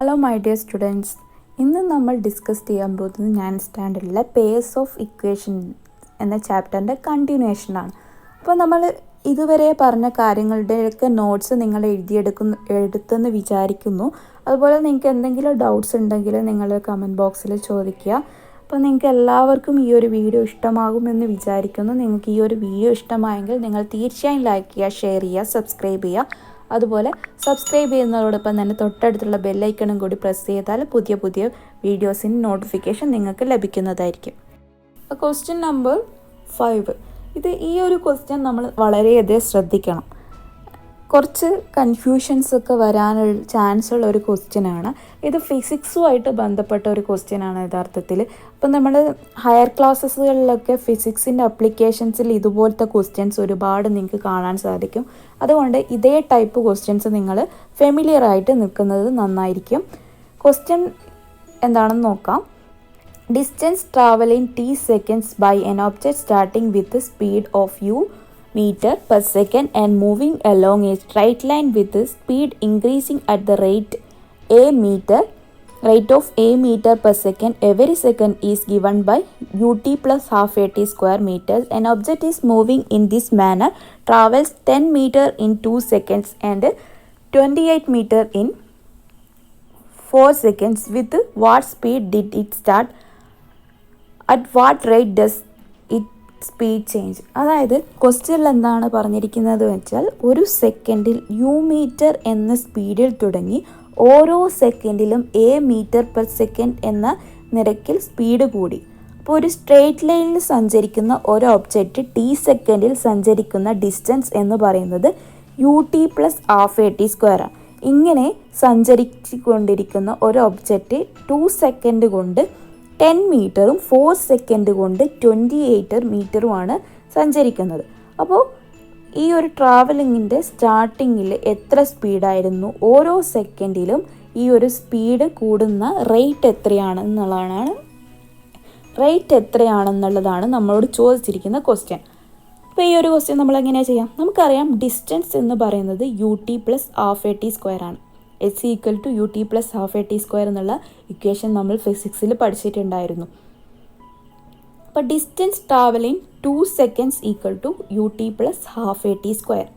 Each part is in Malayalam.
ഹലോ മൈ ഡിയർ സ്റ്റുഡൻസ്, ഇന്ന് നമ്മൾ ഡിസ്കസ് ചെയ്യാൻ പോകുന്നത് ഞാൻ സ്റ്റാൻഡേർഡിലെ പേഴ്സ് ഓഫ് ഇക്വേഷൻ എന്ന ചാപ്റ്ററിൻ്റെ കണ്ടിന്യൂഷനാണ്. അപ്പോൾ നമ്മൾ ഇതുവരെ പറഞ്ഞ കാര്യങ്ങളുടെയൊക്കെ നോട്ട്സ് നിങ്ങൾ എടുത്തെന്ന് വിചാരിക്കുന്നു. അതുപോലെ നിങ്ങൾക്ക് എന്തെങ്കിലും ഡൗട്ട്സ് ഉണ്ടെങ്കിൽ നിങ്ങൾ കമൻറ്റ് ബോക്സിൽ ചോദിക്കുക. അപ്പോൾ നിങ്ങൾക്ക് എല്ലാവർക്കും ഈ ഒരു വീഡിയോ ഇഷ്ടമാകുമെന്ന് വിചാരിക്കുന്നു. നിങ്ങൾക്ക് ഈ ഒരു വീഡിയോ ഇഷ്ടമായെങ്കിൽ നിങ്ങൾ തീർച്ചയായും ലൈക്ക് ചെയ്യുക, ഷെയർ ചെയ്യുക, സബ്സ്ക്രൈബ് ചെയ്യുക. അതുപോലെ സബ്സ്ക്രൈബ് ചെയ്യുന്നതോടൊപ്പം തന്നെ തൊട്ടടുത്തുള്ള ബെല്ലൈക്കണും കൂടി പ്രസ് ചെയ്താൽ പുതിയ പുതിയ വീഡിയോസിന് നോട്ടിഫിക്കേഷൻ നിങ്ങൾക്ക് ലഭിക്കുന്നതായിരിക്കും. Question number 5. ഈ ഒരു ക്വസ്റ്റ്യൻ നമ്മൾ വളരെയധികം ശ്രദ്ധിക്കണം. കുറച്ച് കൺഫ്യൂഷൻസ് ഒക്കെ വരാനുള്ള ചാൻസ് ഉള്ള ഒരു ക്വസ്റ്റ്യനാണ്. ഇത് ഫിസിക്സുമായിട്ട് ബന്ധപ്പെട്ട ഒരു ക്വസ്റ്റ്യനാണ് യഥാർത്ഥത്തിൽ. അപ്പം നമ്മൾ ഹയർ ക്ലാസ്സസുകളിലൊക്കെ ഫിസിക്സിൻ്റെ അപ്ലിക്കേഷൻസിൽ ഇതുപോലത്തെ ക്വസ്റ്റ്യൻസ് ഒരുപാട് നിങ്ങൾക്ക് കാണാൻ സാധിക്കും. അതുകൊണ്ട് ഇതേ ടൈപ്പ് ക്വസ്റ്റ്യൻസ് നിങ്ങൾ ഫെമിലിയർ ആയിട്ട് നിൽക്കുന്നത് നന്നായിരിക്കും. ക്വസ്റ്റ്യൻ എന്താണെന്ന് നോക്കാം. Distance travel in t seconds by an object starting with the speed of u meter per second and moving along a straight line with the speed increasing at the rate of a meter per second every second is given by ut plus half at square meters. An object is moving in this manner, travels 10 meter in 2 seconds and 28 meter in 4 seconds. With what speed did it start? At what rate does it speed change? അതായത് ക്വസ്റ്റ്യനിൽ എന്താണ് പറഞ്ഞിരിക്കുന്നത് വെച്ചാൽ, ഒരു സെക്കൻഡിൽ യു മീറ്റർ എന്ന സ്പീഡിൽ തുടങ്ങി ഓരോ സെക്കൻഡിലും എ മീറ്റർ പെർ സെക്കൻഡ് എന്ന നിരക്കിൽ സ്പീഡ് കൂടി. അപ്പോൾ ഒരു സ്ട്രെയിറ്റ് ലൈനിൽ സഞ്ചരിക്കുന്ന ഒരു ഒബ്ജക്റ്റ് ടി സെക്കൻഡിൽ സഞ്ചരിക്കുന്ന ഡിസ്റ്റൻസ് എന്ന് പറയുന്നത് u t plus half a t square ആണ്. ഇങ്ങനെ സഞ്ചരിച്ചുകൊണ്ടിരിക്കുന്ന ഒരു ഒബ്ജക്റ്റ് 2 സെക്കൻഡ് കൊണ്ട് 10 മീറ്ററും 4 സെക്കൻഡ് കൊണ്ട് 28 മീറ്ററുമാണ് സഞ്ചരിക്കുന്നത്. അപ്പോൾ ഈ ഒരു ട്രാവലിങ്ങിൻ്റെ സ്റ്റാർട്ടിങ്ങിൽ എത്ര സ്പീഡായിരുന്നു, ഓരോ സെക്കൻഡിലും ഈ ഒരു സ്പീഡ് കൂടുന്ന റേറ്റ് എത്രയാണെന്നുള്ളതാണ് നമ്മളോട് ചോദിച്ചിരിക്കുന്ന ക്വസ്റ്റ്യൻ. അപ്പോൾ ഈ ഒരു ക്വസ്റ്റ്യൻ നമ്മൾ എങ്ങനെയാണ് ചെയ്യാം? നമുക്കറിയാം ഡിസ്റ്റൻസ് എന്ന് പറയുന്നത് u t plus half a t square ആണ്. S equal to u t plus half a t square എന്നുള്ള ഇക്വേഷൻ നമ്മൾ ഫിസിക്സിൽ പഠിച്ചിട്ടുണ്ടായിരുന്നു. അപ്പോൾ distance travelling 2 seconds equal to u t plus half a t square.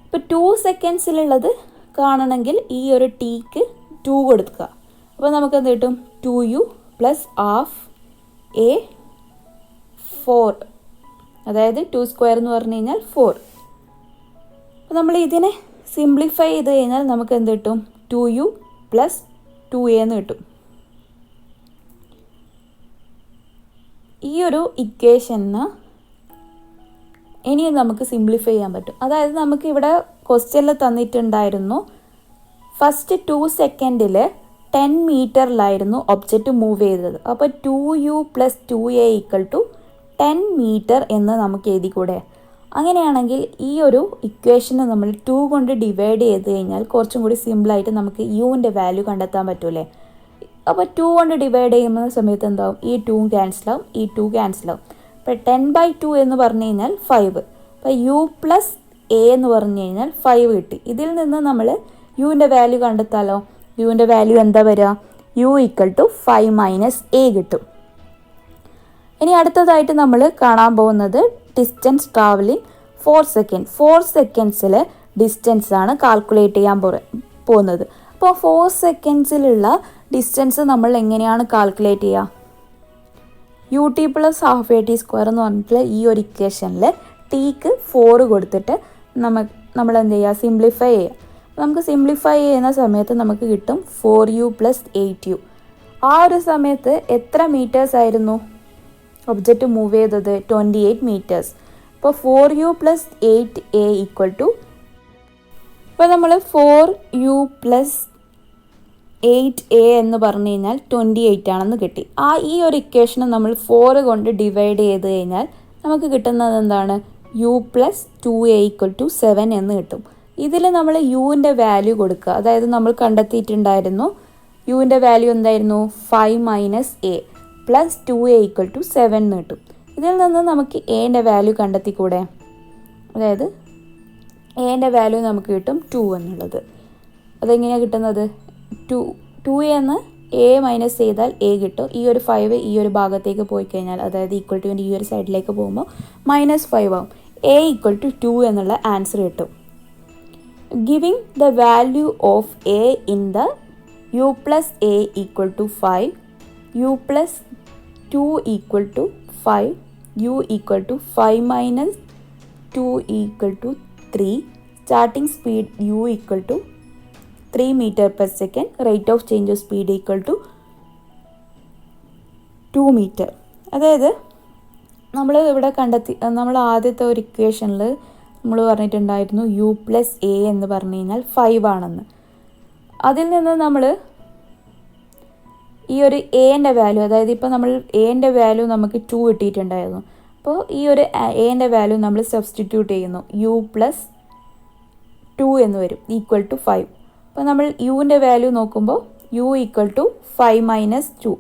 ഇപ്പോൾ 2 സെക്കൻഡ്സിലുള്ളത് കാണണമെങ്കിൽ ഈ ഒരു ടിക്ക് 2 കൊടുക്കുക. അപ്പോൾ നമുക്ക് എന്ത് കിട്ടും? 2u പ്ലസ് ഹാഫ് എ 4, അതായത് 2 സ്ക്വയർ എന്ന് പറഞ്ഞു കഴിഞ്ഞാൽ 4. അപ്പോൾ നമ്മൾ ഇതിനെ സിംപ്ലിഫൈ ചെയ്ത് കഴിഞ്ഞാൽ നമുക്ക് എന്ത് കിട്ടും? 2u പ്ലസ് 2a എന്ന് കിട്ടും. ഈ ഒരു ഇക്വേഷന് ഇനി നമുക്ക് സിംപ്ലിഫൈ ചെയ്യാൻ പറ്റും. അതായത് നമുക്ക് ഇവിടെ ക്വസ്റ്റ്യനിൽ തന്നിട്ടുണ്ടായിരുന്നു, ഫസ്റ്റ് 2 സെക്കൻഡിൽ 10 മീറ്ററിലായിരുന്നു ഒബ്ജക്റ്റ് മൂവ് ചെയ്തത്. അപ്പോൾ 2u plus 2a equal to 10 metre എന്ന് നമുക്ക് എഴുതിക്കൂടെ? അങ്ങനെയാണെങ്കിൽ ഈ ഒരു ഇക്വേഷനെ നമ്മൾ 2 കൊണ്ട് ഡിവൈഡ് ചെയ്ത് കഴിഞ്ഞാൽ കുറച്ചും കൂടി സിമ്പിളായിട്ട് നമുക്ക് യുവിൻ്റെ വാല്യൂ കണ്ടെത്താൻ പറ്റൂലേ? അപ്പോൾ 2 കൊണ്ട് ഡിവൈഡ് ചെയ്യുന്ന സമയത്ത് എന്താവും? ഈ 2 ക്യാൻസലാവും, ഈ 2 ക്യാൻസലാവും. അപ്പോൾ 10/2 എന്ന് പറഞ്ഞു കഴിഞ്ഞാൽ 5. അപ്പോൾ യു പ്ലസ് എ എന്ന് പറഞ്ഞു കഴിഞ്ഞാൽ 5 കിട്ടി. ഇതിൽ നിന്ന് നമ്മൾ യുവിൻ്റെ വാല്യൂ കണ്ടെത്താലോ? യുവിൻ്റെ വാല്യൂ എന്താ വരിക? U equal to 5 minus a കിട്ടും. ഇനി അടുത്തതായിട്ട് നമ്മൾ കാണാൻ പോകുന്നത് ഡിസ്റ്റൻസ് ട്രാവലിംഗ് 4 സെക്കൻഡ്. 4 സെക്കൻഡ്സിൽ ഡിസ്റ്റൻസ് ആണ് കാൽക്കുലേറ്റ് ചെയ്യാൻ പോകുന്നത്. അപ്പോൾ 4 സെക്കൻഡ്സിലുള്ള ഡിസ്റ്റൻസ് നമ്മൾ എങ്ങനെയാണ് കാൽക്കുലേറ്റ് ചെയ്യുക? U t plus half a t square എന്ന് പറഞ്ഞിട്ടുള്ള ഈ ഒരു ഇക്വേഷനിൽ ടിക്ക് 4 കൊടുത്തിട്ട് നമ്മൾ എന്ത് ചെയ്യുക? സിംപ്ലിഫൈ ചെയ്യുക. നമുക്ക് സിംപ്ലിഫൈ ചെയ്യുന്ന സമയത്ത് നമുക്ക് കിട്ടും 4u പ്ലസ് 8u. ആ ഒരു സമയത്ത് എത്ര മീറ്റേഴ്സ് ആയിരുന്നു ഒബ്ജക്റ്റ് മൂവ് ചെയ്തത്? 28 മീറ്റേഴ്സ്. അപ്പോൾ 4u plus 8a equal to, ഇപ്പോൾ നമ്മൾ 4u പ്ലസ് 8a എന്ന് പറഞ്ഞു കഴിഞ്ഞാൽ 28 ആണെന്ന് കിട്ടി. ഈ ഒരു ഇക്വേഷനെ നമ്മൾ 4 കൊണ്ട് ഡിവൈഡ് ചെയ്ത് കഴിഞ്ഞാൽ നമുക്ക് കിട്ടുന്നത് എന്താണ്? u plus 2a equal to 7 എന്ന് കിട്ടും. ഇതിൽ നമ്മൾ യുവിൻ്റെ വാല്യൂ കൊടുക്കുക. അതായത് നമ്മൾ കണ്ടെത്തിയിട്ടുണ്ടായിരുന്നു യുവിൻ്റെ വാല്യൂ എന്തായിരുന്നു? 5 minus a plus 2a equal to 7 എന്ന് കിട്ടും. ഇതിൽ നിന്ന് നമുക്ക് എൻ്റെ വാല്യൂ കണ്ടെത്തിക്കൂടെ? അതായത് എൻ്റെ വാല്യൂ നമുക്ക് കിട്ടും 2 എന്നുള്ളത്. അതെങ്ങനെയാണ് കിട്ടുന്നത്? 2 ടു എന്ന് എ മൈനസ് ചെയ്താൽ എ കിട്ടും. ഈ ഒരു 5 ഈ ഒരു ഭാഗത്തേക്ക് പോയി കഴിഞ്ഞാൽ, അതായത് ഈക്വൽ ടുവിൻ്റെ ഈ ഒരു സൈഡിലേക്ക് പോകുമ്പോൾ -5 ആവും. എ ഈക്വൽ ടു 2 എന്നുള്ള ആൻസർ കിട്ടും. Giving the value of a in the u plus a equal to 5, u plus 2 equal to 5, u equal to 5 minus 2 equal to 3, starting speed u equal to 3 meter per second, rate of change of speed equal to 2 meter. അതായത് നമ്മൾ ഇവിടെ നമ്മൾ ആദ്യത്തെ ഒരു ഇക്വേഷനിൽ നമ്മൾ പറഞ്ഞിട്ടുണ്ടായിരുന്നു u പ്ലസ് എ എന്ന് പറഞ്ഞു കഴിഞ്ഞാൽ 5 ആണെന്ന്. അതിൽ നിന്ന് നമ്മൾ ഈ ഒരു എൻ്റെ വാല്യൂ, അതായത് ഇപ്പോൾ നമ്മൾ എൻ്റെ വാല്യൂ നമുക്ക് 2 കിട്ടിയിട്ടുണ്ടായിരുന്നു. അപ്പോൾ ഈ ഒരു എൻ്റെ വാല്യൂ നമ്മൾ സബ്സ്റ്റിറ്റ്യൂട്ട് ചെയ്യുന്നു. u പ്ലസ് 2 എന്ന് വരും, ഈക്വൽ ടു 5. അപ്പോൾ നമ്മൾ യുവിൻ്റെ വാല്യൂ നോക്കുമ്പോൾ u equal to 5 minus 2,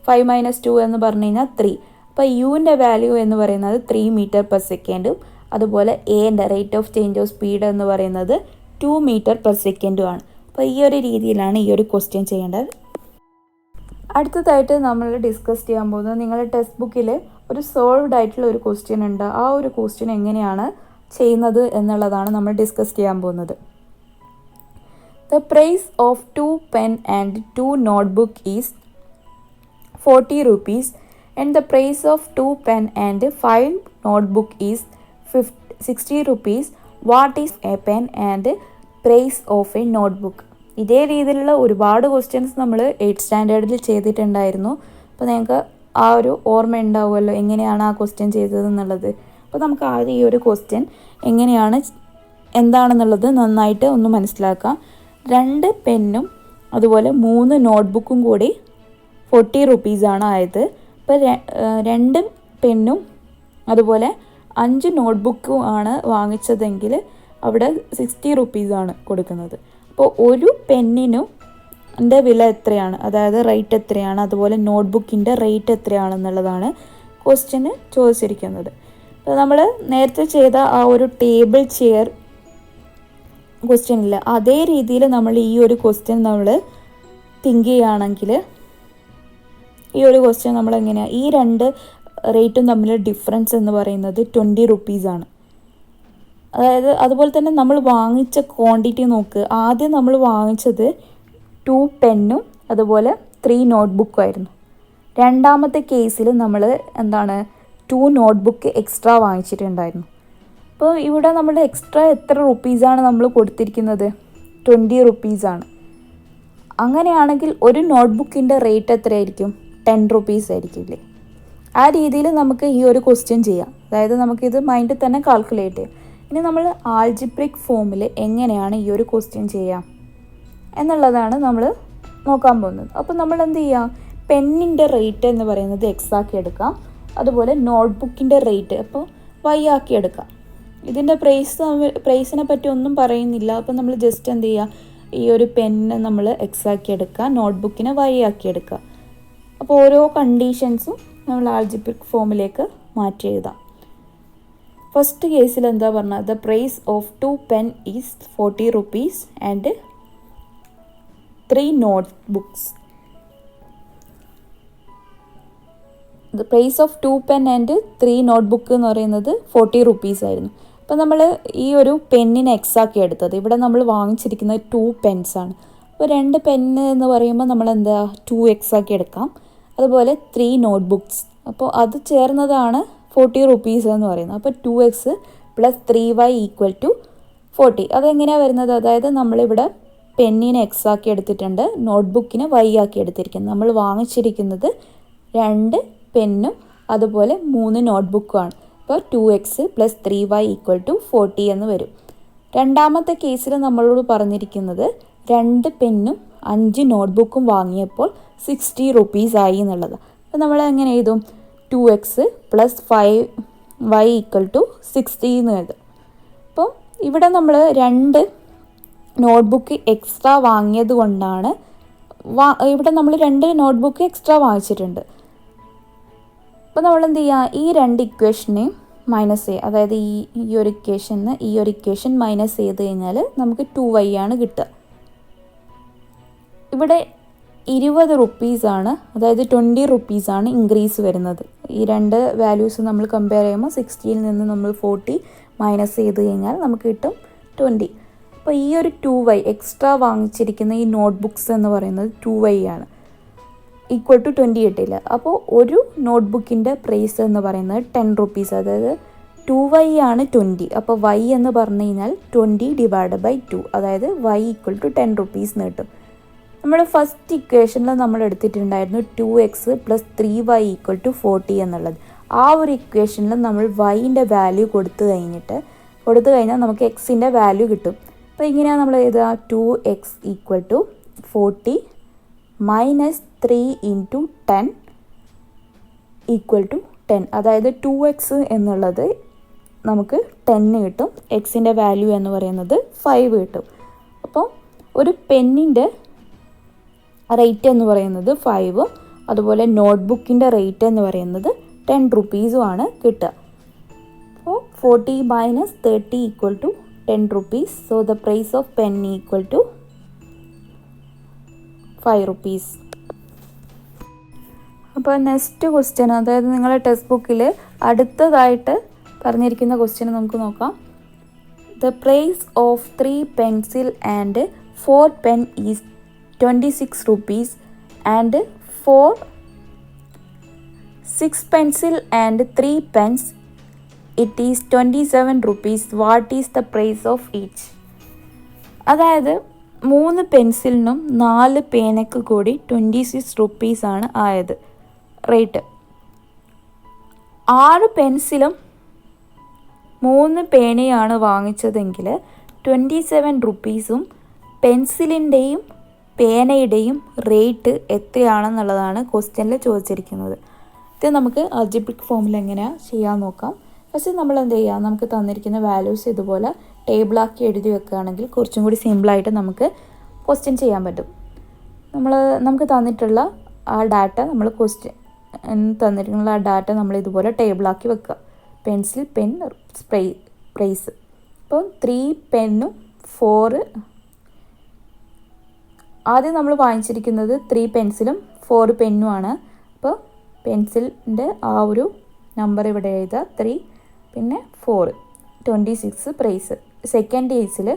5 minus 2 എന്ന് പറഞ്ഞു കഴിഞ്ഞാൽ 3. അപ്പോൾ യുവിൻ്റെ വാല്യൂ എന്ന് പറയുന്നത് 3 മീറ്റർ പെർ സെക്കൻഡും, അതുപോലെ എൻ്റെ rate of change of speed എന്ന് പറയുന്നത് 2 മീറ്റർ പെർ സെക്കൻഡും ആണ്. അപ്പോൾ ഈ ഒരു രീതിയിലാണ് ഈ ഒരു ക്വസ്റ്റ്യൻ ചെയ്യേണ്ടത്. അടുത്തതായിട്ട് നമ്മൾ ഡിസ്കസ് ചെയ്യാൻ പോകുന്നത്, നിങ്ങളുടെ ടെക്സ്റ്റ് ബുക്കിൽ ഒരു സോൾവ്ഡ് ആയിട്ടുള്ള ഒരു ക്വസ്റ്റ്യൻ ഉണ്ട്. ആ ഒരു ക്വസ്റ്റ്യൻ എങ്ങനെയാണ് ചെയ്യുന്നത് എന്നുള്ളതാണ് നമ്മൾ ഡിസ്കസ് ചെയ്യാൻ പോകുന്നത്. The price of 2 pen and 2 notebook is 40 rupees and the price of 2 pen and 5 notebook is 60 rupees. What is a pen and price of a notebook? ഇതേ രീതിയിലുള്ള ഒരുപാട് ക്വസ്റ്റ്യൻസ് നമ്മൾ 8th സ്റ്റാൻഡേർഡിൽ ചെയ്തിട്ടുണ്ടായിരുന്നു. അപ്പോൾ നിങ്ങൾക്ക് ആ ഒരു ഓർമ്മ ഉണ്ടാവുമല്ലോ എങ്ങനെയാണ് ആ ക്വസ്റ്റ്യൻ ചെയ്തതെന്നുള്ളത്. അപ്പോൾ നമുക്ക് ആദ്യം ഈ ഒരു ക്വസ്റ്റ്യൻ എങ്ങനെയാണ് എന്താണെന്നുള്ളത് നന്നായിട്ട് ഒന്ന് മനസ്സിലാക്കാം. 2 പെന്നും അതുപോലെ 3 നോട്ട്ബുക്കും കൂടി 40 റുപ്പീസാണ് ആയത്. ഇപ്പോൾ 2 പെന്നും അതുപോലെ 5 നോട്ട്ബുക്കും ആണ് വാങ്ങിച്ചതെങ്കിൽ അവിടെ 60 റുപ്പീസാണ് കൊടുക്കുന്നത്. അപ്പോൾ ഒരു പെന്നിനും വില എത്രയാണ്, അതായത് റേറ്റ് എത്രയാണ്, അതുപോലെ നോട്ട്ബുക്കിൻ്റെ റേറ്റ് എത്രയാണെന്നുള്ളതാണ് ക്വസ്റ്റ്യന് ചോദിച്ചിരിക്കുന്നത്. അപ്പോൾ നമ്മൾ നേരത്തെ ചെയ്ത ആ ഒരു ടേബിൾ ചെയർ ക്വസ്റ്റ്യൻ ഇല്ല, അതേ രീതിയിൽ നമ്മൾ ഈ ഒരു ക്വസ്റ്റ്യൻ നമ്മൾ തിങ്ക് ചെയ്യുകയാണെങ്കിൽ ഈ ഒരു ക്വസ്റ്റ്യൻ നമ്മൾ എങ്ങനെയാണ്, ഈ 2 റേറ്റും തമ്മിൽ ഡിഫറൻസ് എന്ന് പറയുന്നത് 20 റുപ്പീസാണ്. അതായത് അതുപോലെ തന്നെ നമ്മൾ വാങ്ങിച്ച ക്വാണ്ടിറ്റി നോക്ക്. ആദ്യം നമ്മൾ വാങ്ങിച്ചത് 2 പെന്നും അതുപോലെ 3 നോട്ട്ബുക്കും ആയിരുന്നു. രണ്ടാമത്തെ കേസിൽ നമ്മൾ 2 നോട്ട്ബുക്ക് എക്സ്ട്രാ വാങ്ങിച്ചിട്ടുണ്ടായിരുന്നു. അപ്പോൾ ഇവിടെ നമ്മുടെ എക്സ്ട്രാ എത്ര റുപ്പീസാണ് നമ്മൾ കൊടുത്തിരിക്കുന്നത്? 20 റുപ്പീസാണ്. അങ്ങനെയാണെങ്കിൽ ഒരു നോട്ട്ബുക്കിൻ്റെ റേറ്റ് എത്രയായിരിക്കും? 10 റുപ്പീസ് ആയിരിക്കില്ലേ? ആ രീതിയിൽ നമുക്ക് ഈ ഒരു ക്വസ്റ്റ്യൻ ചെയ്യാം. അതായത് നമുക്കിത് മൈൻഡിൽ തന്നെ കാൽക്കുലേറ്റ് ചെയ്യാം. ഇനി നമ്മൾ ആൾജിബ്രിക് ഫോമിൽ എങ്ങനെയാണ് ഈ ഒരു ക്വസ്റ്റ്യൻ ചെയ്യാം എന്നുള്ളതാണ് നമ്മൾ നോക്കാൻ പോകുന്നത്. അപ്പോൾ നമ്മൾ എന്ത് ചെയ്യാം, പെന്നിൻ്റെ റേറ്റ് എന്ന് പറയുന്നത് എക്സ് ആക്കി എടുക്കാം, അതുപോലെ നോട്ട്ബുക്കിൻ്റെ റേറ്റ് അപ്പോൾ വൈ ആക്കി എടുക്കാം. ഇതിൻ്റെ പ്രൈസിനെ പറ്റി ഒന്നും പറയുന്നില്ല. അപ്പോൾ നമ്മൾ ജസ്റ്റ് എന്ത് ചെയ്യുക, ഈ ഒരു പെന്ന് നമ്മൾ എക്സ് ആക്കി എടുക്കുക, നോട്ട്ബുക്കിനെ വൈ ആക്കി എടുക്കുക. അപ്പോൾ ഓരോ കണ്ടീഷൻസും നമ്മൾ ആൾജിബ്രിക് ഫോമിലേക്ക് മാറ്റി എഴുതാം. ഫസ്റ്റ് കേസിൽ എന്താ പറഞ്ഞാൽ, the price of 2 pen is 40 rupees and 3 notebooks. The price of 2 pen and 3 notebook എന്ന് പറയുന്നത് 40 റുപ്പീസ് ആയിരുന്നു. അപ്പോൾ നമ്മൾ ഈ ഒരു പെന്നിനെ എക്സ് ആക്കി എടുത്തത്, ഇവിടെ നമ്മൾ വാങ്ങിച്ചിരിക്കുന്നത് 2 പെൻസാണ്. അപ്പോൾ 2 പെന്ന് എന്ന് പറയുമ്പോൾ നമ്മൾ 2x ആക്കി എടുക്കാം. അതുപോലെ 3 നോട്ട്ബുക്സ്, അപ്പോൾ അത് ചേർന്നതാണ് 40 റുപ്പീസ് എന്ന് പറയുന്നത്. അപ്പോൾ 2x + 3y = 40. അതെങ്ങനെയാണ് വരുന്നത്? അതായത് നമ്മളിവിടെ പെന്നിനെ എക്സ് ആക്കി എടുത്തിട്ടുണ്ട്, നോട്ട്ബുക്കിനെ വൈ ആക്കി എടുത്തിരിക്കുന്നത്. നമ്മൾ വാങ്ങിച്ചിരിക്കുന്നത് 2 പെന്നും അതുപോലെ 3 നോട്ട്ബുക്കുമാണ്. അപ്പോൾ 2x + 3y = 40 എന്ന് വരും. രണ്ടാമത്തെ കേസിൽ നമ്മളോട് പറഞ്ഞിരിക്കുന്നത് 2 പെന്നും 5 നോട്ട്ബുക്കും വാങ്ങിയപ്പോൾ 60 റുപ്പീസ് ആയി എന്നുള്ളത്. അപ്പോൾ നമ്മൾ എങ്ങനെ എഴുതും? 2x + 5y = 60 എന്ന് എഴുതും. അപ്പോൾ ഇവിടെ നമ്മൾ 2 നോട്ട്ബുക്ക് എക്സ്ട്രാ വാങ്ങിയത് കൊണ്ടാണ് ഇവിടെ നമ്മൾ 2 നോട്ട്ബുക്ക് എക്സ്ട്രാ വാങ്ങിച്ചിട്ടുണ്ട്. അപ്പോൾ നമ്മൾ എന്ത് ചെയ്യുക, ഈ 2 ഇക്വേഷനെയും മൈനസ് ചെയ്യുക. അതായത് ഈ ഒരു ഇക്വേഷന് ഈ ഒരു ഇക്വേഷൻ മൈനസ് ചെയ്ത് കഴിഞ്ഞാൽ നമുക്ക് 2y ആണ് കിട്ടുക. ഇവിടെ 20 റുപ്പീസാണ്, അതായത് 20 റുപ്പീസാണ് ഇൻക്രീസ് വരുന്നത്. ഈ രണ്ട് വാല്യൂസ് നമ്മൾ കമ്പയർ ചെയ്യുമ്പോൾ 60ൽ നിന്ന് നമ്മൾ 40 മൈനസ് ചെയ്ത് കഴിഞ്ഞാൽ നമുക്ക് കിട്ടും 20. അപ്പോൾ ഈ ഒരു 2y എക്സ്ട്രാ വാങ്ങിച്ചിരിക്കുന്ന ഈ നോട്ട്ബുക്സ് എന്ന് പറയുന്നത് 2y ആണ്, ഈക്വൽ ടു 20 കിട്ടില്ല. അപ്പോൾ ഒരു നോട്ട്ബുക്കിൻ്റെ പ്രൈസ് എന്ന് പറയുന്നത് 10 റുപ്പീസ്, അതായത് 2y ആണ് 20. അപ്പോൾ y എന്ന് പറഞ്ഞു കഴിഞ്ഞാൽ 20 ഡിവൈഡ് ബൈ 2, അതായത് y ഈക്വൽ ടു 10 റുപ്പീസ് എന്ന് കിട്ടും. നമ്മൾ ഫസ്റ്റ് ഇക്വേഷനിൽ നമ്മൾ എടുത്തിട്ടുണ്ടായിരുന്നു 2x + 3y ഈക്വൽ ടു 40 എന്നുള്ളത്. ആ ഒരു ഇക്വേഷനിൽ നമ്മൾ yൻ്റെ വാല്യൂ കൊടുത്തു കഴിഞ്ഞാൽ നമുക്ക് എക്സിൻ്റെ വാല്യൂ കിട്ടും. അപ്പോൾ ഇങ്ങനെയാണ് നമ്മൾ എഴുതുക, 2x equal to 40 minus 3 into 10 equal to 10, അതായത് 2x എന്നുള്ളത് നമുക്ക് 10 കിട്ടും, എക്സിൻ്റെ വാല്യൂ എന്ന് പറയുന്നത് 5 കിട്ടും. അപ്പോൾ ഒരു പെന്നിൻ്റെ റേറ്റ് എന്ന് പറയുന്നത് 5ഉം അതുപോലെ നോട്ട്ബുക്കിൻ്റെ റേറ്റ് എന്ന് പറയുന്നത് 10 റുപ്പീസുമാണ് കിട്ടുക. അപ്പോൾ 40 minus 30 equal to 10 rupees. So the price of pen equal to 5 rupees. അപ്പോൾ നെക്സ്റ്റ് ക്വസ്റ്റ്യൻ, അതായത് നിങ്ങളുടെ ടെക്സ്റ്റ് ബുക്കിൽ അടുത്തതായിട്ട് പറഞ്ഞിരിക്കുന്ന ക്വസ്റ്റ്യൻ നമുക്ക് നോക്കാം. The price of 3 pencil and 4 pen is 26 rupees and 4 6 pencil and 3 pens it is 27 rupees. What is the price of each? അതായത് 3 പെൻസിലിനും 4 പേനയ്ക്ക് കൂടി 26 റുപ്പീസാണ് ആയത് റേറ്റ്. 6 പെൻസിലും 3 പേനയാണ് വാങ്ങിച്ചതെങ്കിൽ 27 റുപ്പീസും പെൻസിലിൻ്റെയും പേനയുടെയും റേറ്റ് എത്രയാണെന്നുള്ളതാണ് ക്വസ്റ്റ്യനിൽ ചോദിച്ചിരിക്കുന്നത്. ഇത് നമുക്ക് അൾജിബ്രിക് ഫോമിൽ എങ്ങനെയാണ് ചെയ്യാൻ നോക്കാം. പക്ഷേ നമ്മൾ എന്ത് ചെയ്യുക, നമുക്ക് തന്നിരിക്കുന്ന വാല്യൂസ് ഇതുപോലെ ടേബിളാക്കി എഴുതി വെക്കുകയാണെങ്കിൽ കുറച്ചും കൂടി സിമ്പിളായിട്ട് നമുക്ക് ക്വസ്റ്റ്യൻ ചെയ്യാൻ പറ്റും. നമുക്ക് തന്നിട്ടുള്ള ആ ഡാറ്റ തന്നിട്ടുള്ള ആ ഡാറ്റ നമ്മൾ ഇതുപോലെ ടേബിളാക്കി വെക്കുക. Pencil, pen, price. ഇപ്പോൾ 3 പെന്നും 4 ആദ്യം നമ്മൾ വാങ്ങിച്ചിരിക്കുന്നത് 3 പെൻസിലും 4 പെന്നുമാണ്. അപ്പോൾ പെൻസിലിൻ്റെ ആ ഒരു നമ്പർ ഇവിടെ എഴുതുക, 3 പിന്നെ 4, 26 പ്രൈസ്. സെക്കൻഡ് കേസിൽ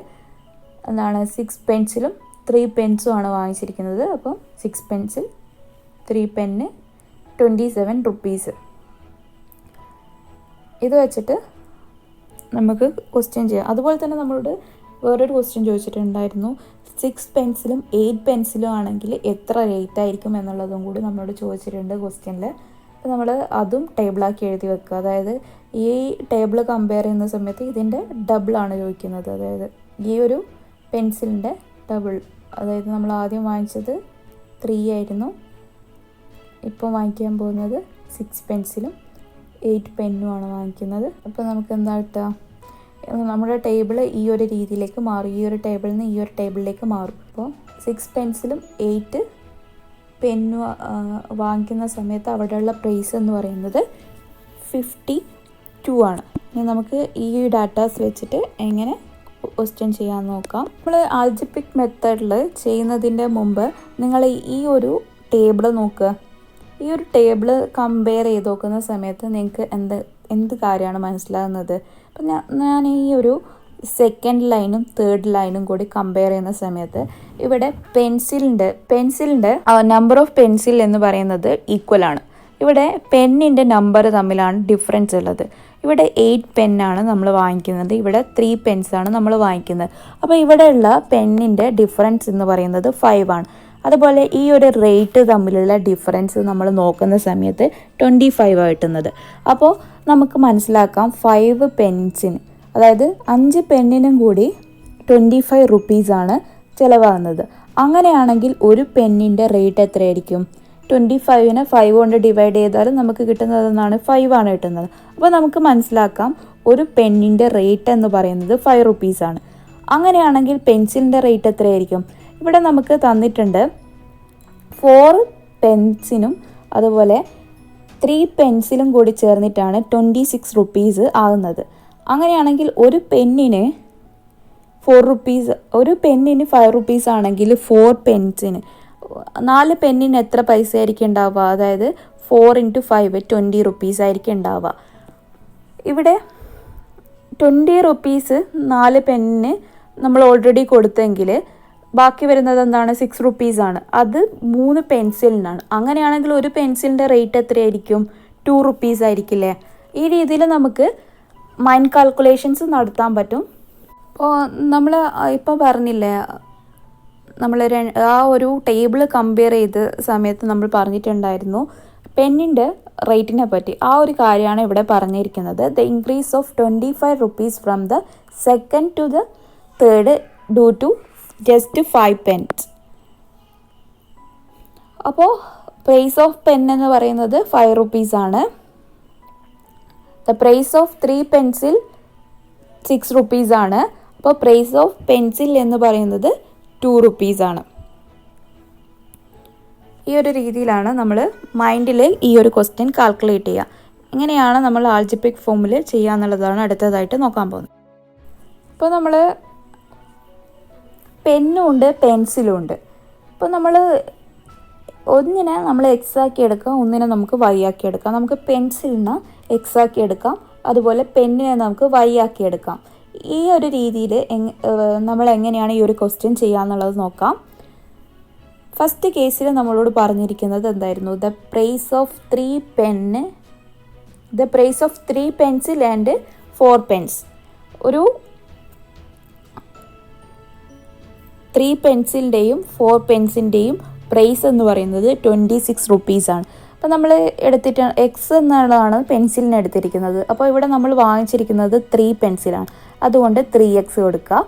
എന്താണ് 6 പെൻസിലും 3 പെൻസും ആണ് വാങ്ങിച്ചിരിക്കുന്നത്. അപ്പം 6 പെൻസിൽ 3 പെന്ന് 27 റുപ്പീസ്. ഇത് വെച്ചിട്ട് നമുക്ക് ക്വസ്റ്റ്യൻ ചെയ്യാം. അതുപോലെ തന്നെ നമ്മളോട് വേറൊരു ക്വസ്റ്റ്യൻ ചോദിച്ചിട്ടുണ്ടായിരുന്നു, 6 പെൻസിലും 8 പെൻസിലും ആണെങ്കിൽ എത്ര റേറ്റ് ആയിരിക്കും എന്നുള്ളതും കൂടി നമ്മളോട് ചോദിച്ചിട്ടുണ്ട് ക്വസ്റ്റ്യനിൽ. അപ്പോൾ നമ്മൾ അതും ടേബിളാക്കി എഴുതി വെക്കുക. അതായത് ഈ ടേബിൾ കമ്പയർ ചെയ്യുന്ന സമയത്ത് ഇതിൻ്റെ ഡബിളാണ് ചോദിക്കുന്നത്. അതായത് ഈ ഒരു പെൻസിലിൻ്റെ ഡബിൾ, അതായത് നമ്മൾ ആദ്യം വാങ്ങിച്ചത് 3 ആയിരുന്നു, ഇപ്പോൾ വാങ്ങിക്കാൻ പോകുന്നത് 6 പെൻസിലും 8 പെന്നുമാണ് വാങ്ങിക്കുന്നത്. അപ്പോൾ നമുക്ക് എന്താ കിട്ടുക, നമ്മുടെ ടേബിൾ ഈ ഒരു രീതിയിലേക്ക് മാറും, ഈ ഒരു ടേബിളിൽ നിന്ന് ഈ ഒരു ടേബിളിലേക്ക് മാറും. അപ്പോൾ 6 പെൻസിലും 8 പെന്നു വാങ്ങിക്കുന്ന സമയത്ത് അവിടെയുള്ള പ്രൈസ് എന്ന് പറയുന്നത് 52 ആണ്. ഇനി നമുക്ക് ഈ ഡാറ്റാസ് വെച്ചിട്ട് എങ്ങനെ ക്വസ്റ്റ്യൻ ചെയ്യാൻ നോക്കാം. നമ്മൾ ആൽജിബ്രിക് മെത്തേഡിൽ ചെയ്യുന്നതിൻ്റെ മുമ്പ് നിങ്ങൾ ഈ ഒരു ടേബിൾ നോക്കുക. ഈ ഒരു ടേബിൾ കമ്പയർ ചെയ്ത് നോക്കുന്ന സമയത്ത് നിങ്ങൾക്ക് എന്ത് കാര്യമാണ് മനസ്സിലാകുന്നത്. അപ്പം ഞാൻ ഈ ഒരു സെക്കൻഡ് ലൈനും തേർഡ് ലൈനും കൂടി കമ്പയർ ചെയ്യുന്ന സമയത്ത് ഇവിടെ പെൻസിലിൻ്റെ നമ്പർ ഓഫ് പെൻസിൽ എന്ന് പറയുന്നത് ഈക്വൽ ആണ്. ഇവിടെ പെന്നിൻ്റെ നമ്പർ തമ്മിലാണ് ഡിഫറൻസ് ഉള്ളത്. ഇവിടെ 8 പെന്നാണ് നമ്മൾ വാങ്ങിക്കുന്നത്, ഇവിടെ 3 പെൻസാണ് നമ്മൾ വാങ്ങിക്കുന്നത്. അപ്പോൾ ഇവിടെയുള്ള പെന്നിൻ്റെ ഡിഫറൻസ് എന്ന് പറയുന്നത് 5 ആണ്. അതുപോലെ ഈ ഒരു റേറ്റ് തമ്മിലുള്ള ഡിഫറൻസ് നമ്മൾ നോക്കുന്ന സമയത്ത് 25 കിട്ടുന്നത്. അപ്പോൾ നമുക്ക് മനസ്സിലാക്കാം 5 പെൻസിന്, അതായത് 5 പെന്നിനും കൂടി 25 റുപ്പീസാണ് ചിലവാകുന്നത്. അങ്ങനെയാണെങ്കിൽ ഒരു പെന്നിൻ്റെ റേറ്റ് എത്രയായിരിക്കും? 25നെ 5 കൊണ്ട് ഡിവൈഡ് ചെയ്താലും നമുക്ക് കിട്ടുന്നത് എന്നാണ് 5 ആണ് കിട്ടുന്നത്. അപ്പോൾ നമുക്ക് മനസ്സിലാക്കാം ഒരു പെന്നിൻ്റെ റേറ്റ് എന്ന് പറയുന്നത് 5 റുപ്പീസാണ്. അങ്ങനെയാണെങ്കിൽ പെൻസിലിൻ്റെ റേറ്റ് എത്രയായിരിക്കും? ഇവിടെ നമുക്ക് തന്നിട്ടുണ്ട് 4 പെൻസിനും അതുപോലെ 3 പെൻസിലും കൂടി ചേർന്നിട്ടാണ് 26 റുപ്പീസ് ആകുന്നത്. അങ്ങനെയാണെങ്കിൽ ഒരു പെന്നിന് 4 റുപ്പീസ്, ഒരു പെന്നിന് 5 റുപ്പീസ് ആണെങ്കിൽ 4 പെൻസിന് 4 പെന്നിന് എത്ര പൈസ ആയിരിക്കും ഉണ്ടാവുക? അതായത് 4 × 5 20 റുപ്പീസ് ആയിരിക്കും ഉണ്ടാവുക. ഇവിടെ 20 റുപ്പീസ് 4 പെന്നിന് നമ്മൾ ഓൾറെഡി കൊടുത്തെങ്കിൽ ബാക്കി വരുന്നത് എന്താണ്? 6 റുപ്പീസാണ്. അത് 3 പെൻസിലിനാണ്. അങ്ങനെയാണെങ്കിൽ ഒരു പെൻസിലിൻ്റെ റേറ്റ് എത്രയായിരിക്കും? 2 റുപ്പീസ് ആയിരിക്കില്ലേ? ഈ രീതിയിൽ നമുക്ക് മൈൻഡ് കാൽക്കുലേഷൻസ് നടത്താൻ പറ്റും. അപ്പോൾ നമ്മൾ ഇപ്പോൾ പറഞ്ഞില്ലേ, നമ്മൾ ആ ഒരു ടേബിൾ കമ്പയർ ചെയ്ത സമയത്ത് നമ്മൾ പറഞ്ഞിട്ടുണ്ടായിരുന്നു പെന്നിൻ്റെ റേറ്റിനെ പറ്റി. ആ ഒരു കാര്യമാണ് ഇവിടെ പറഞ്ഞിരിക്കുന്നത്. The increase of 25 rupees from the second to the third due to just 5 pens. അപ്പോൾ പ്രൈസ് ഓഫ് പെൻ എന്ന് പറയുന്നത് 5 റുപ്പീസാണ്. ദ പ്രൈസ് ഓഫ് 3 പെൻസിൽ 6 റുപ്പീസാണ്. അപ്പോൾ പ്രൈസ് ഓഫ് പെൻസിൽ എന്ന് പറയുന്നത് 2 റുപ്പീസാണ്. ഈ ഒരു രീതിയിലാണ് നമ്മൾ മൈൻഡിൽ ഈ ഒരു ക്വസ്റ്റ്യൻ കാൽക്കുലേറ്റ് ചെയ്യുക. എങ്ങനെയാണ് നമ്മൾ ആൾജിബ്രിക് ഫോമിൽ ചെയ്യുക എന്നുള്ളതാണ് അടുത്തതായിട്ട് നോക്കാൻ പോകുന്നത്. ഇപ്പോൾ നമ്മൾ പെന്നും ഉണ്ട് പെൻസിലും ഉണ്ട്. ഇപ്പോൾ നമ്മൾ ഒന്നിനെ നമ്മൾ എക്സ് ആക്കി എടുക്കാം, ഒന്നിനെ നമുക്ക് വൈ ആക്കി എടുക്കാം. നമുക്ക് പെൻസിലിനെ എക്സ് ആക്കി എടുക്കാം, അതുപോലെ പെന്നിനെ നമുക്ക് വൈ ആക്കി എടുക്കാം. ഈ ഒരു രീതിയിൽ നമ്മൾ എങ്ങനെയാണ് ഈ ഒരു ക്വസ്റ്റ്യൻ ചെയ്യുക എന്നുള്ളത് നോക്കാം. ഫസ്റ്റ് കേസിൽ നമ്മളോട് പറഞ്ഞിരിക്കുന്നത് എന്തായിരുന്നു? The price of 3 pencil and 4 pens. ഒരു 3 പെൻസിലിൻ്റെയും 4 പെൻസിൻ്റെയും പ്രൈസ് എന്ന് പറയുന്നത് 26 റുപ്പീസാണ്. അപ്പോൾ നമ്മൾ എടുത്തിട്ട് എക്സ് എന്നുള്ളതാണ് പെൻസിലിന് എടുത്തിരിക്കുന്നത്. അപ്പോൾ ഇവിടെ നമ്മൾ വാങ്ങിച്ചിരിക്കുന്നത് 3 പെൻസിലാണ്, അതുകൊണ്ട് 3x കൊടുക്കുക.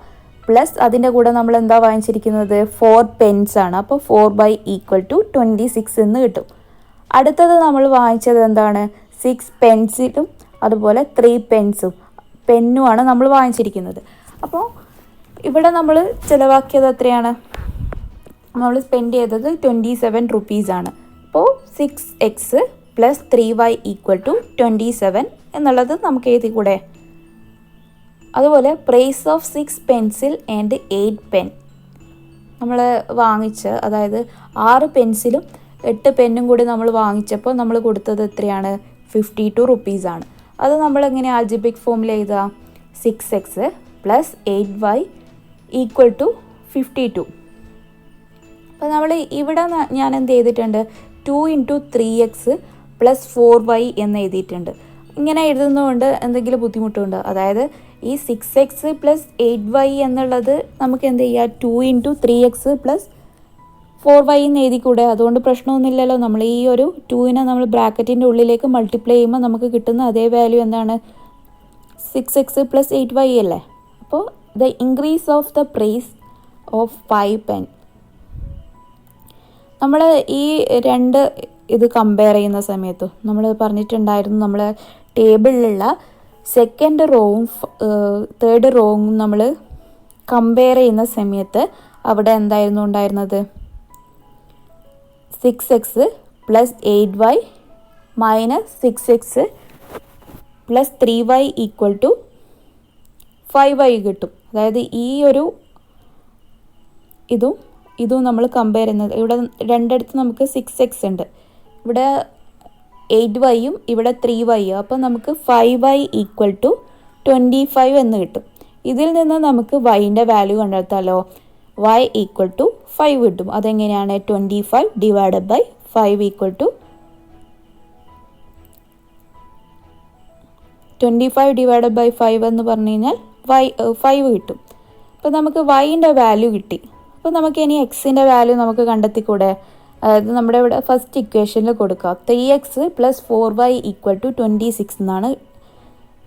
പ്ലസ് അതിൻ്റെ കൂടെ നമ്മൾ എന്താ വാങ്ങിച്ചിരിക്കുന്നത്? 4 പെൻസാണ്. അപ്പോൾ 4/26 എന്ന് കിട്ടും. അടുത്തത് നമ്മൾ വാങ്ങിച്ചത് എന്താണ്? 6 പെൻസിലും അതുപോലെ 3 പെൻസും പെന്നുമാണ് നമ്മൾ വാങ്ങിച്ചിരിക്കുന്നത്. അപ്പോൾ ഇവിടെ നമ്മൾ ചിലവാക്കിയത് എത്രയാണ്? നമ്മൾ സ്പെൻഡ് ചെയ്തത് 27 റുപ്പീസാണ്. അപ്പോൾ 6x + 3y = 27 എന്നുള്ളത് നമുക്ക് എഴുതി കൂടെ. അതുപോലെ price of 6 pencil and 8 pen നമ്മൾ വാങ്ങിച്ച്, അതായത് 6 പെൻസിലും 8 പെന്നും കൂടി നമ്മൾ വാങ്ങിച്ചപ്പോൾ നമ്മൾ കൊടുത്തത് എത്രയാണ്? 52 റുപ്പീസാണ്. അത് നമ്മളെങ്ങനെ ആൾജിബ്രിക് ഫോമിൽ എഴുതുക? 6x + 8y = 52. അപ്പോൾ നമ്മൾ ഇവിടെ ഞാൻ എന്ത് ചെയ്തിട്ടുണ്ട്? 2 × 3x + 4y എന്ന് എഴുതിയിട്ടുണ്ട്. ഇങ്ങനെ എഴുതുന്നതുകൊണ്ട് എന്തെങ്കിലും ബുദ്ധിമുട്ടുണ്ടോ? അതായത് ഈ 6x + 8y എന്നുള്ളത് നമുക്ക് എന്ത് ചെയ്യുക? 2 × 3x + 4y എന്ന് എഴുതിക്കൂടെ? അതുകൊണ്ട് പ്രശ്നമൊന്നുമില്ലല്ലോ. നമ്മൾ ഈ ഒരു 2നെ നമ്മൾ ബ്രാക്കറ്റിൻ്റെ ഉള്ളിലേക്ക് മൾട്ടിപ്ലൈ ചെയ്യുമ്പോൾ നമുക്ക് കിട്ടുന്ന അതേ വാല്യൂ എന്താണ്? 6x + 8y അല്ലേ? അപ്പോൾ the increase of the price of 5 pen. നമ്മൾ ഈ രണ്ട് ഇത് കമ്പയർ ചെയ്യുന്ന സമയത്ത് നമ്മൾ പറഞ്ഞിട്ടുണ്ടായിരുന്നു, നമ്മൾ ടേബിളിലുള്ള സെക്കൻഡ് റോവും തേർഡ് റോവും നമ്മൾ കമ്പയർ ചെയ്യുന്ന സമയത്ത് അവിടെ എന്തായിരുന്നു ഉണ്ടായിരുന്നത്? 6x + 8y - 6x + 3y = 5y കിട്ടും. അതായത് ഈ ഒരു ഇതും നമ്മൾ കമ്പയർ ചെയ്യുന്നത്, ഇവിടെ രണ്ടിടത്ത് നമുക്ക് 6x ഉണ്ട്, ഇവിടെ 8yയും ഇവിടെ 3y. അപ്പോൾ നമുക്ക് 5y = 25 എന്ന് കിട്ടും. ഇതിൽ നിന്ന് നമുക്ക് yൻ്റെ വാല്യൂ കണ്ടെത്താലോ. y = 5 കിട്ടും. അതെങ്ങനെയാണ്? 25 / 5 = 25 / 5 എന്ന് പറഞ്ഞു കഴിഞ്ഞാൽ 5 കിട്ടും. അപ്പോൾ നമുക്ക് yൻ്റെ വാല്യൂ കിട്ടി. അപ്പോൾ നമുക്ക് ഇനി എക്സിൻ്റെ വാല്യൂ നമുക്ക് കണ്ടെത്തിക്കൂടെ? അതായത് നമ്മുടെ ഇവിടെ ഫസ്റ്റ് ഇക്വേഷനിൽ കൊടുക്കുക. 3x + 4y = 26 എന്നാണ്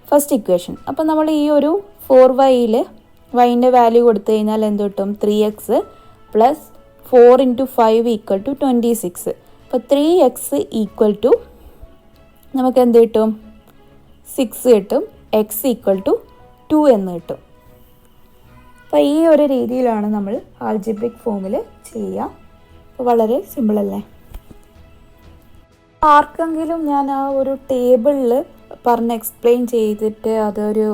ഫസ്റ്റ് ഇക്വേഷൻ. അപ്പോൾ നമ്മൾ ഈ ഒരു 4yയിൽ yൻ്റെ വാല്യൂ കൊടുത്തു കഴിഞ്ഞാൽ എന്ത് കിട്ടും? 3x + 4 × 5 = 26. അപ്പോൾ 3x = നമുക്ക് എന്ത് കിട്ടും? 6 കിട്ടും. x = 2 എന്ന് കിട്ടും. അപ്പോൾ ഈ ഒരു രീതിയിലാണ് നമ്മൾ ആൾജിബ്രിക് ഫോമിൽ ചെയ്യുക. അപ്പോൾ വളരെ സിമ്പിളല്ലേ? ആർക്കെങ്കിലും ഞാൻ ആ ഒരു ടേബിളിൽ പറഞ്ഞ് എക്സ്പ്ലെയിൻ ചെയ്തിട്ട് അതൊരു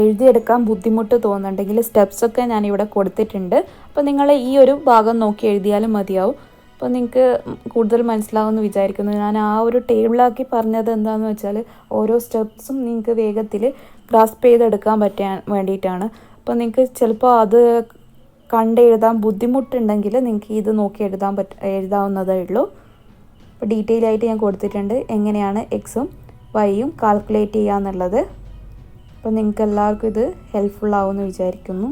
എഴുതിയെടുക്കാൻ ബുദ്ധിമുട്ട് തോന്നുന്നുണ്ടെങ്കിൽ സ്റ്റെപ്സൊക്കെ ഞാനിവിടെ കൊടുത്തിട്ടുണ്ട്. അപ്പോൾ നിങ്ങൾ ഈ ഒരു ഭാഗം നോക്കി എഴുതിയാലും മതിയാവും. അപ്പോൾ നിങ്ങൾക്ക് കൂടുതൽ മനസ്സിലാവുമെന്ന് വിചാരിക്കുന്നു. ഞാൻ ആ ഒരു ടേബിളാക്കി പറഞ്ഞത് എന്താണെന്ന് വെച്ചാൽ ഓരോ സ്റ്റെപ്സും നിങ്ങൾക്ക് വേഗത്തിൽ ഗ്രാസ്പ് ചെയ്തെടുക്കാൻ പറ്റാൻ വേണ്ടിയിട്ടാണ്. അപ്പോൾ നിങ്ങൾക്ക് ചിലപ്പോൾ അത് കണ്ടെഴുതാൻ ബുദ്ധിമുട്ടുണ്ടെങ്കിൽ നിങ്ങൾക്ക് ഇത് നോക്കി എഴുതാവുന്നതേ ഉള്ളൂ. അപ്പോൾ ഡീറ്റെയിൽ ആയിട്ട് ഞാൻ കൊടുത്തിട്ടുണ്ട് എങ്ങനെയാണ് എക്സും വൈയും കാൽക്കുലേറ്റ് ചെയ്യുക എന്നുള്ളത്. അപ്പോൾ നിങ്ങൾക്ക് എല്ലാവർക്കും ഇത് ഹെൽപ്ഫുൾ ആവുമെന്ന് വിചാരിക്കുന്നു.